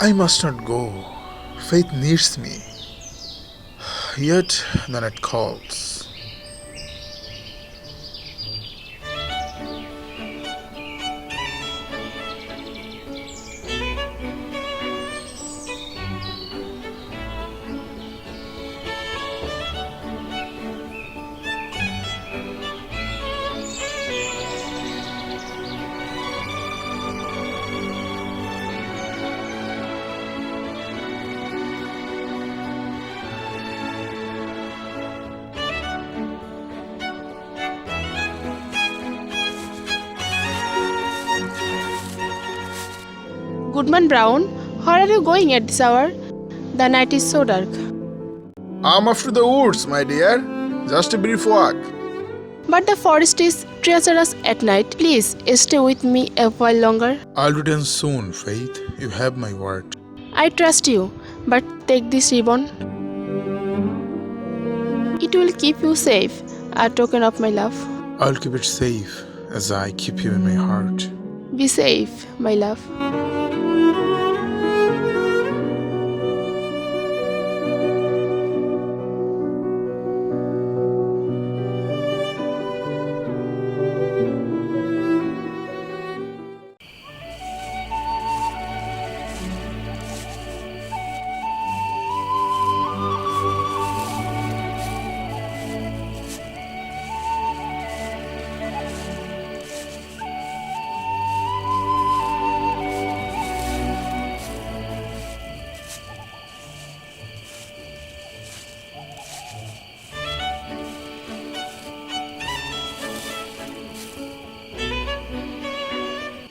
I must not go. Faith needs me. Yet then it calls. Goodman Brown, where are you going at this hour? The night is so dark. I'm off to the woods, my dear. Just a brief walk. But the forest is treacherous at night. Please stay with me a while longer. I'll return soon, Faith. You have my word. I trust you, but take this ribbon. It will keep you safe, a token of my love. I'll keep it safe as I keep you in my heart. Be safe, my love.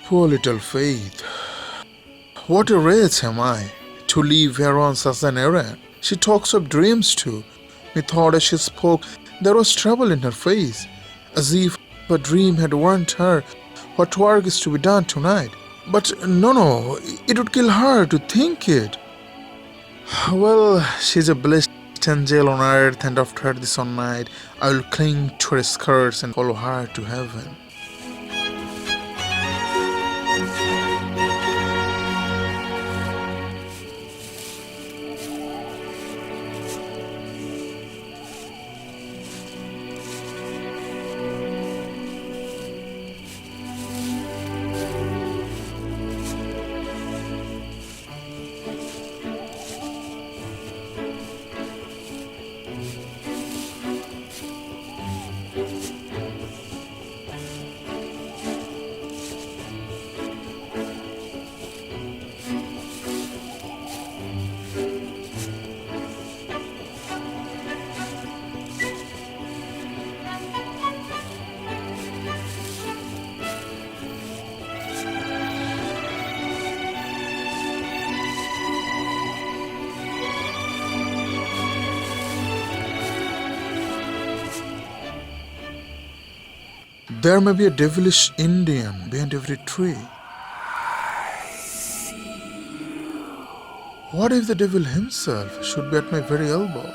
Poor little Faith. What a wretch am I, to leave her on such an errand. She talks of dreams too. Methought as she spoke, there was trouble in her face, as if a dream had warned her what work is to be done tonight. But no, it would kill her to think it. Well, she's a blessed angel on earth, and after this one night, I will cling to her skirts and follow her to heaven. There may be a devilish Indian behind every tree. What if the devil himself should be at my very elbow?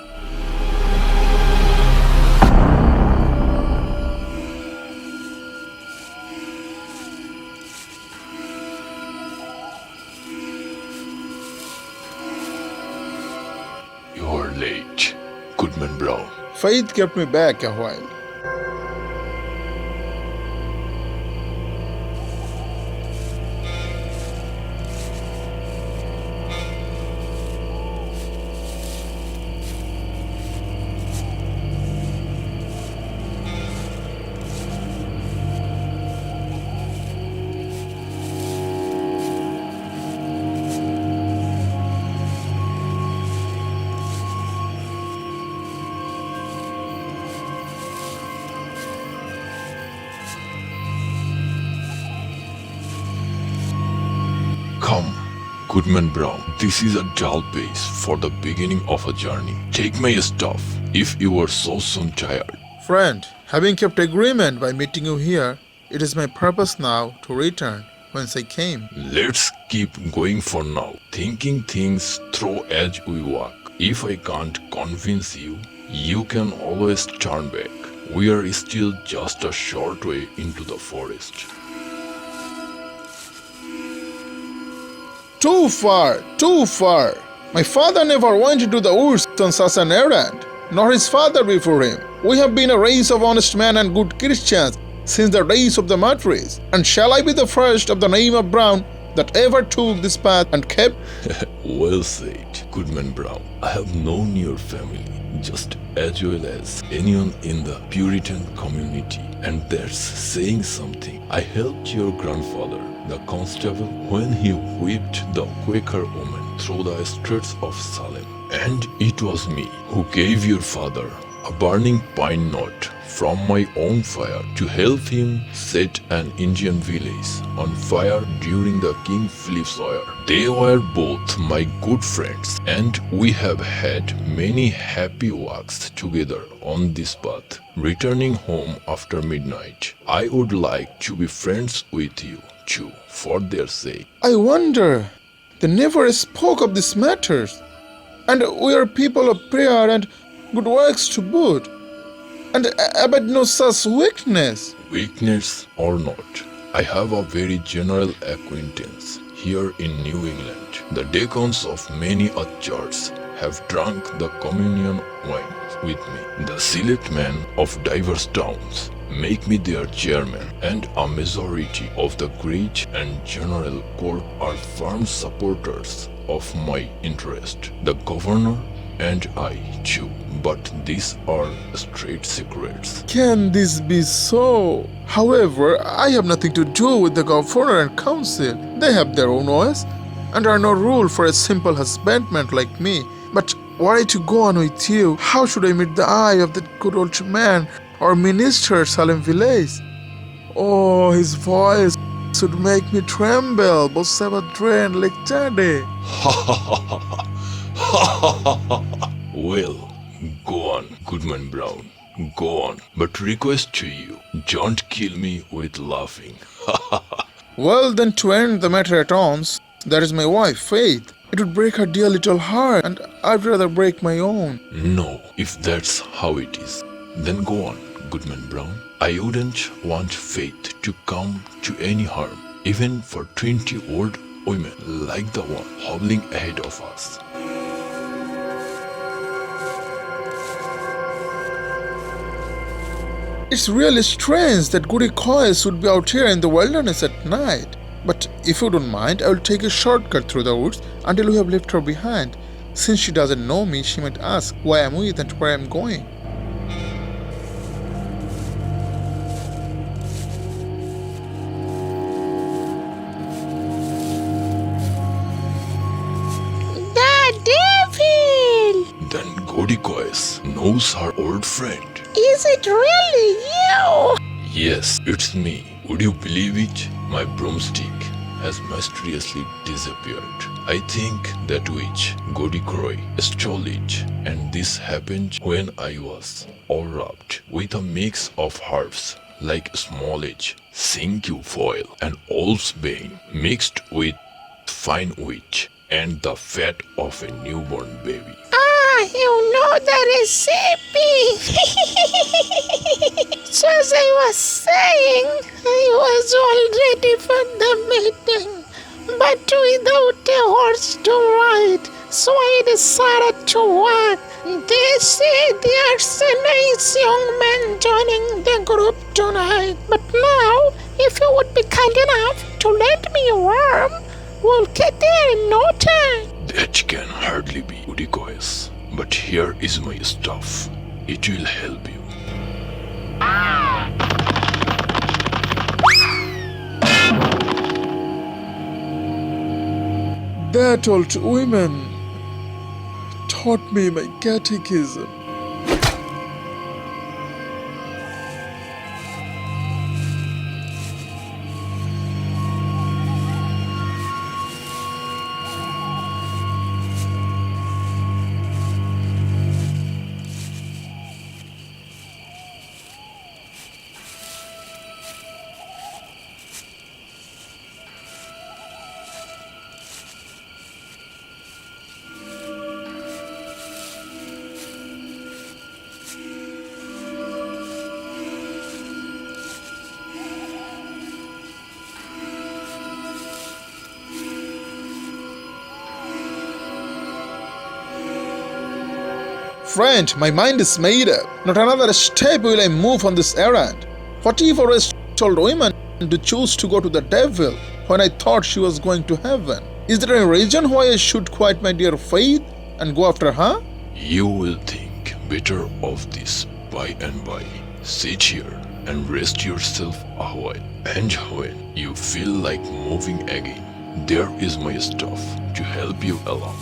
You are late, Goodman Brown. Faith kept me back a while. Come, Goodman Brown, this is a dull pace for the beginning of a journey. Take my stuff, if you are so soon tired. Friend, having kept agreement by meeting you here, it is my purpose now to return whence I came. Let's keep going for now, thinking things through as we walk. If I can't convince you, you can always turn back. We are still just a short way into the forest. too far, too far. My father never went into the woods on such an errand, nor his father before him. We have been a race of honest men and good Christians since the days of the martyrs. And shall I be the first of the name of Brown that ever took this path and kept? Well said, Goodman Brown. I have known your family just as well as anyone in the Puritan community, and that's saying something. I helped your grandfather, the constable, when he whipped the Quaker woman through the streets of Salem. And it was me who gave your father a burning pine knot from my own fire to help him set an Indian village on fire during the King Philip's War. They were both my good friends, and we have had many happy walks together on this path. Returning home after midnight, I would like to be friends with you too, for their sake. I wonder, they never spoke of these matters. And we are people of prayer and good works to boot. And Abed no such weakness. Weakness or not, I have a very general acquaintance here in New England. The deacons of many a church have drunk the communion wine with me. The select men of diverse towns make me their chairman, and a majority of the great and general court are firm supporters of my interest. The governor and I too, but these are straight secrets. Can this be so? However, I have nothing to do with the governor and council. They have their own ways, and are no rule for a simple husbandman like me. But were I to go on with you, how should I meet the eye of that good old man or minister Salem village? Oh, his voice should make me tremble, both Sabbath day and lecture day. Well, go on, Goodman Brown, go on. But request to you, don't kill me with laughing. Well, then, to end the matter at once, there is my wife, Faith. It would break her dear little heart, and I'd rather break my own. No, if that's how it is, then go on, Goodman Brown. I wouldn't want Faith to come to any harm, even for 20 old women like the one hobbling ahead of us. It's really strange that Goody Coys would be out here in the wilderness at night. But if you don't mind, I will take a shortcut through the woods until we have left her behind. Since she doesn't know me, she might ask why I'm with and where I'm going. The devil! Then Goody Coys knows her old friend. Is it really you? Yes, it's me. Would you believe it? My broomstick has mysteriously disappeared. I think that witch, Goody Croy, stole it, and this happened when I was all wrapped with a mix of herbs like smallage, cinquefoil, and allsbane mixed with fine wheat and the fat of a newborn baby. You know the recipe. So as I was saying, I was all ready for the meeting, but without a horse to ride, so I decided to walk. They say there's a nice young man joining the group tonight, but now, if you would be kind enough to let me warm, we'll get there in no time. That can hardly be, Goody Coys. But here is my stuff. It will help you. That old woman taught me my catechism. Friend, my mind is made up. Not another step will I move on this errand. What if a race told women to choose to go to the devil when I thought she was going to heaven? Is there a reason why I should quit my dear faith and go after her? You will think better of this by and by. Sit here and rest yourself a while. And when you feel like moving again, there is my stuff to help you along.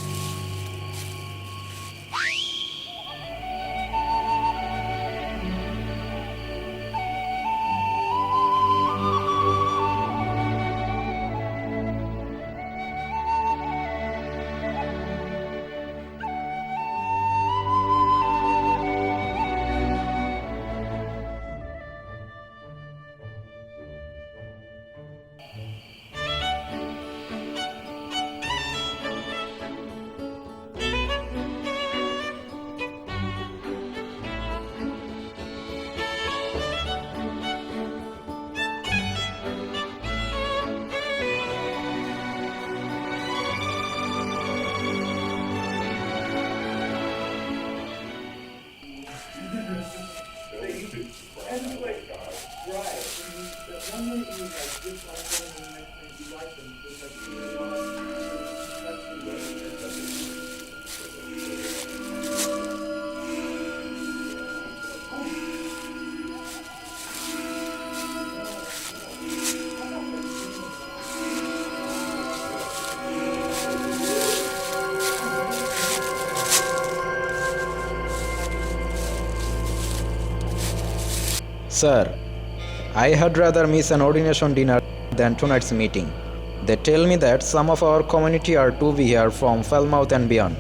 Sir, I had rather miss an ordination dinner than tonight's meeting. They tell me that some of our community are to be here from Falmouth and beyond,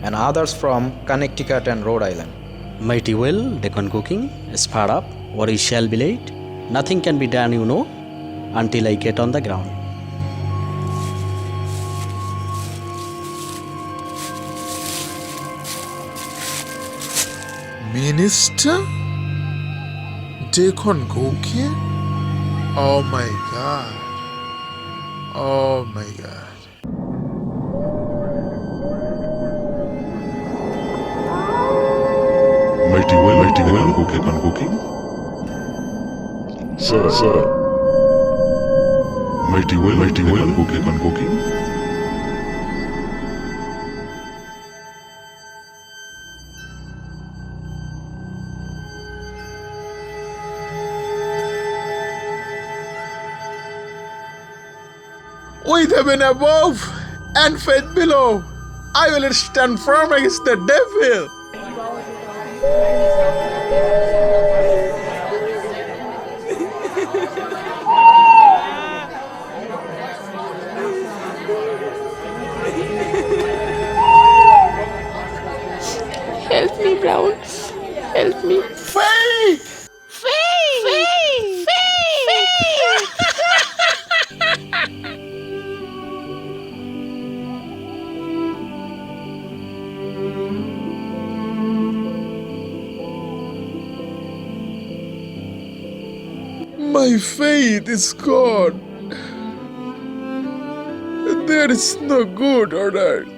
and others from Connecticut and Rhode Island. Mighty well, Deccan cooking, spar up, or we shall be late. Nothing can be done, until I get on the ground. Minister? Deccan cooking? Oh my God. Oh my God. Mighty well, cooking. Sir. Mighty well, cooking. With heaven above and faith below, I will stand firm against the devil. Help me, Brown. Help me. Faith! Faith! My faith is gone. There is no good on earth.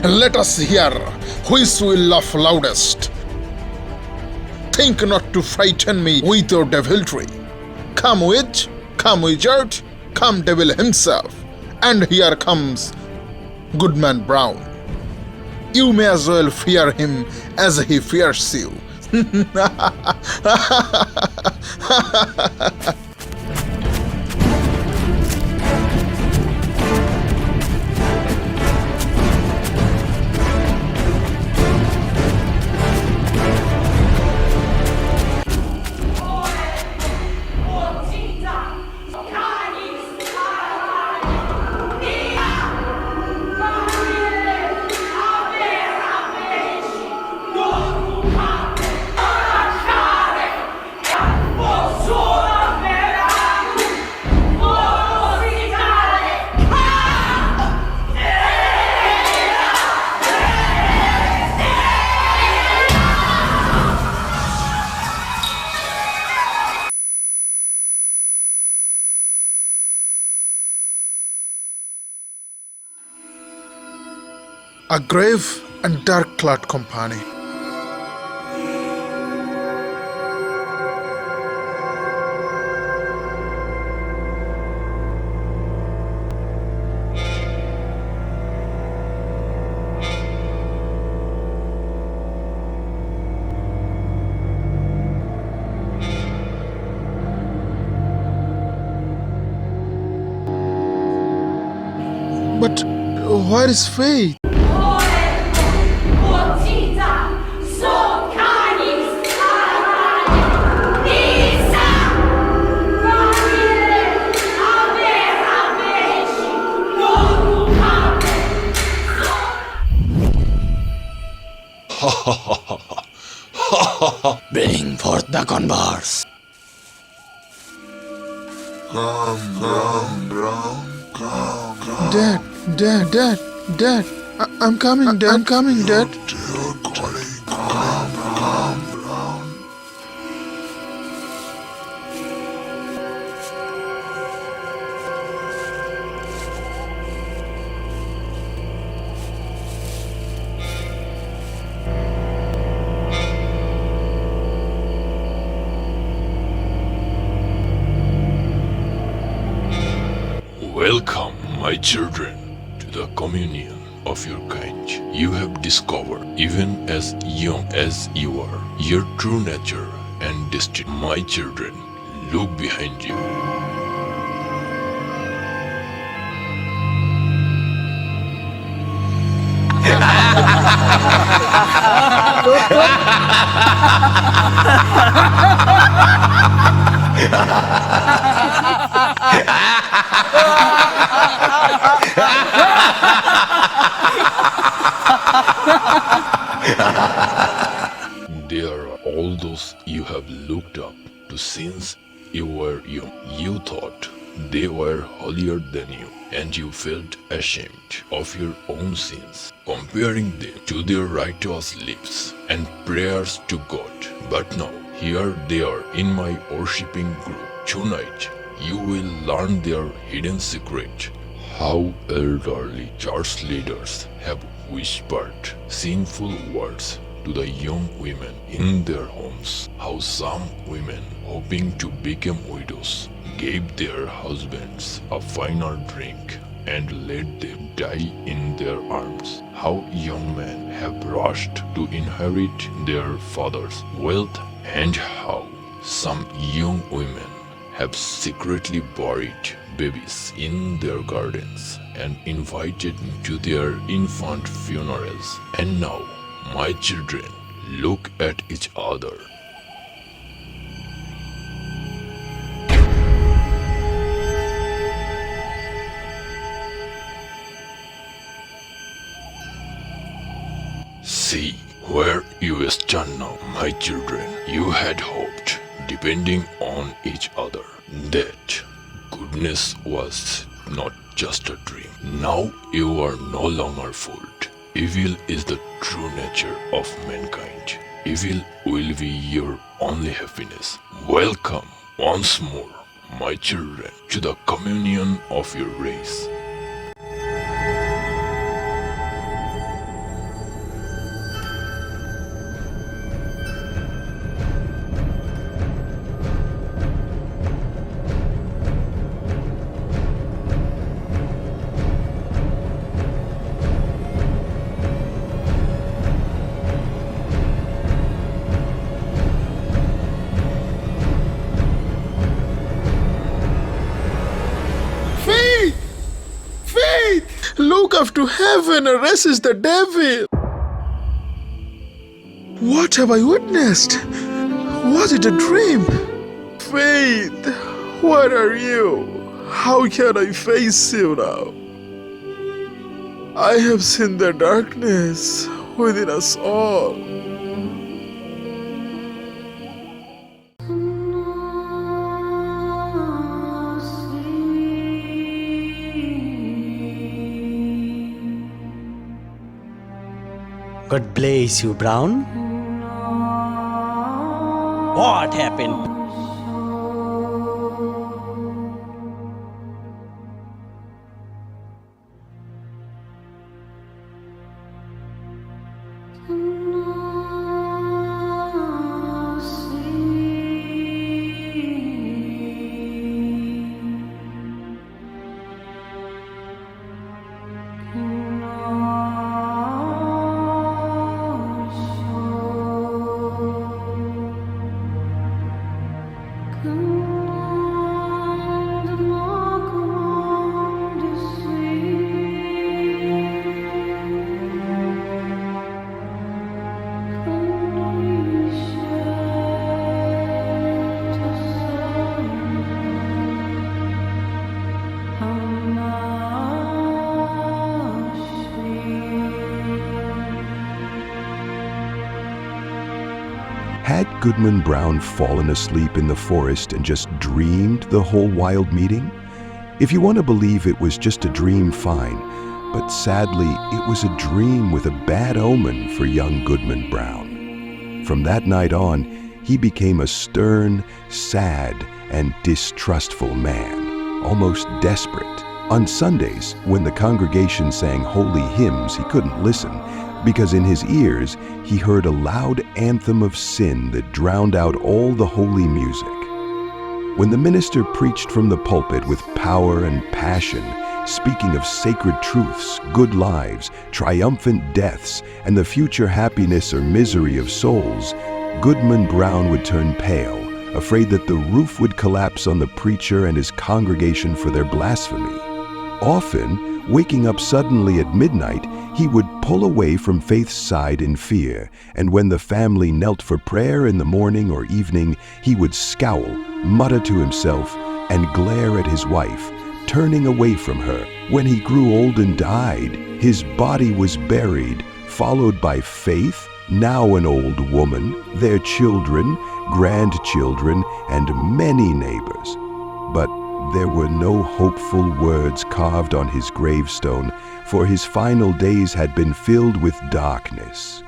Let us hear which will laugh loudest. Think not to frighten me with your deviltry. Come witch, come wizard, come devil himself. And here comes Goodman Brown. You may as well fear him as he fears you. A grave and dark-clad company. But where is Faith? Bring forth the converse. Dad. I'm coming, Dad. Welcome, my children, to the communion of your kind. You have discovered, even as young as you are, your true nature and destiny. My children, look behind you. There are all those you have looked up to since you were young. You thought they were holier than you, and you felt ashamed of your own sins, comparing them to their righteous lips and prayers to God. But now, here they are in my worshipping group. Tonight, you will learn their hidden secret. How elderly church leaders have whispered sinful words to the young women in their homes. How some women, hoping to become widows, gave their husbands a finer drink and let them die in their arms. How young men have rushed to inherit their father's wealth, and how some young women have secretly buried babies in their gardens and invited to their infant funerals. And now, my children, look at each other. See where you stand now, my children. You had hoped, depending on each other, that goodness was not just a dream. Now you are no longer fooled. Evil is the true nature of mankind. Evil will be your only happiness. Welcome once more, my children, to the communion of your race. Look up to heaven and resist the devil. What have I witnessed? Was it a dream? Faith, where are you? How can I face you now? I have seen the darkness within us all. God bless you, Brown. What happened? Had Goodman Brown fallen asleep in the forest and just dreamed the whole wild meeting? If you want to believe it was just a dream, fine, but sadly, it was a dream with a bad omen for young Goodman Brown. From that night on, he became a stern, sad, and distrustful man, almost desperate. On Sundays, when the congregation sang holy hymns, he couldn't listen, because in his ears he heard a loud anthem of sin that drowned out all the holy music. When the minister preached from the pulpit with power and passion, speaking of sacred truths, good lives, triumphant deaths, and the future happiness or misery of souls, Goodman Brown would turn pale, afraid that the roof would collapse on the preacher and his congregation for their blasphemy. Often, waking up suddenly at midnight, he would pull away from Faith's side in fear, and when the family knelt for prayer in the morning or evening, he would scowl, mutter to himself, and glare at his wife, turning away from her. When he grew old and died, his body was buried, followed by Faith, now an old woman, their children, grandchildren, and many neighbors. But there were no hopeful words carved on his gravestone, for his final days had been filled with darkness.